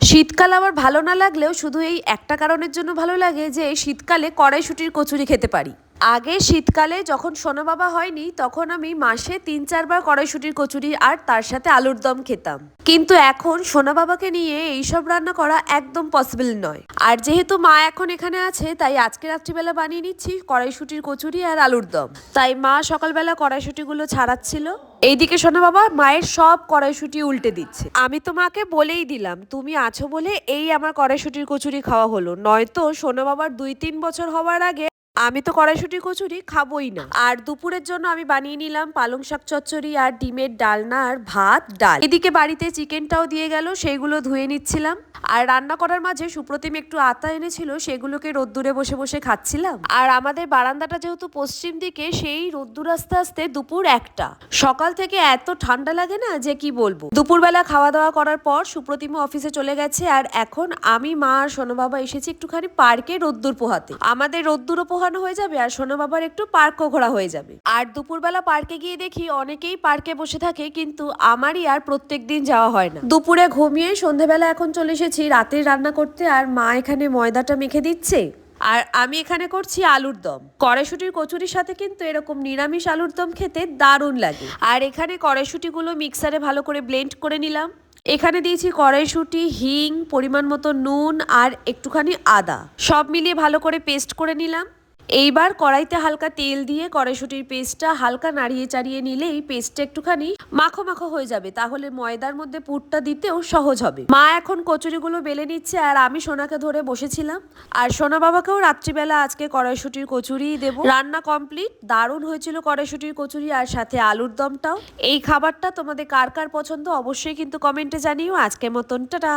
শীতকাল আমার ভালো না লাগলেও শুধু এই একটা কারণের জন্য ভালো লাগে যে এই শীতকালে কড়াইশুঁটির কচুরি খেতে পারি। আগে শীতকালে যখন সোনা বাবা হয়নি তখন আমি মাসে ৩-৪ বার কড়াইশুঁটির কচুরি আর তার সাথে আলুর দম খেতাম। কিন্তু এখন সোনা বাবাকে নিয়ে এইসব রান্না করা একদম পসিবল নয়। আর যেহেতু মা এখন এখানে আছে তাই আজকে রাত্রিবেলা বানিয়ে নিচ্ছি কড়াইশুঁটির কচুরি আর আলুর দম। তাই মা সকালবেলা কড়াইশুঁটিগুলো ছাড়াচ্ছিল, এইদিকে সোনা বাবা মায়ের সব কড়াইশুঁটি উল্টে দিচ্ছে। আমি তো মাকে বলেই দিলাম তুমি আছো বলে এই আমার কড়াইশুঁটির কচুরি খাওয়া হলো, নয়তো সোনা বাবার ২-৩ বছর হওয়ার আগে আমি তো কড়াইশুঁটি কচুরি খাবোই না। আর দুপুরের জন্য আমি বানিয়ে নিলাম পালং শাক চচ্চড়ি আর ডিমের ডালনা আর ভাত ডাল। এদিকে বাড়িতে চিকেনটাও দিয়ে গেল, সেইগুলো ধুয়ে নিচ্ছিলাম। আর রান্না করার মাঝে সুপ্রতিম একটু আতা এনেছিল, সেগুলোকে রোদ্দুরে বসে বসে খাচ্ছিলাম। আর আমাদের বারান্দাটা যেহেতু পশ্চিম দিকে, সেই রোদ্দুর আস্তে আস্তে দুপুর 1টা। সকাল থেকে এত ঠান্ডা লাগে না যে কি বলবো। দুপুরবেলা খাওয়া দাওয়া করার পর সুপ্রতিম অফিসে চলে গেছে আর এখন আমি মা আর সোনা বাবা এসেছি একটুখানি পার্কে রোদ্দুর পোহাতে। আমাদের রোদ্দুরও পোহানো হয়ে যাবে আর সোনা বাবার একটু পার্কও ঘোরা হয়ে যাবে। আর দুপুরবেলা পার্কে গিয়ে দেখি অনেকেই পার্কে বসে থাকে, কিন্তু আমারই আর প্রত্যেকদিন যাওয়া হয় না। দুপুরে ঘুমিয়ে সন্ধেবেলা এখন চলে এসেছি রাতের রান্না করতে। আর মা এখানে ময়দাটা মেখে দিচ্ছে আর আমি এখানে করছি আলুর দম। কড়াইশুঁটির কচুরির সাথে কিন্তু এরকম নিরামিষ আলুর দম খেতে দারুণ লাগে। আর এখানে কড়াইশুঁটিগুলো মিক্সারে ভালো করে ব্লেন্ড করে নিলাম। এখানে দিয়েছি কড়াইশুঁটি, হিং, পরিমাণ মতো নুন আর একটুখানি আদা, সব মিলিয়ে ভালো করে পেস্ট করে নিলাম। এইবার কড়াইতে হালকা তেল দিয়ে কড়াইশুঁটির পেস্টটা হালকা নাড়িয়ে চাড়িয়ে নিলেই পেস্টটা একটুখানি মাখো মাখো হয়ে যাবে, তাহলে ময়দার মধ্যে পুরটা দিতেও সহজ হবে। মা এখন কচুরিগুলো বেলে নিচ্ছে আর আমি সোনাকে ধরে বসেছিলাম। আর সোনা বাবাকেও রাত্রিবেলা আজকে কড়াইশুঁটির কচুরিই দেবো। রান্না কমপ্লিট, দারুণ হয়েছিল কড়াইশুঁটির কচুরি আর সাথে আলুর দমটাও। এই খাবারটা তোমাদের কার কার পছন্দ অবশ্যই কিন্তু কমেন্টে জানিও। আজকের মতন টাটা।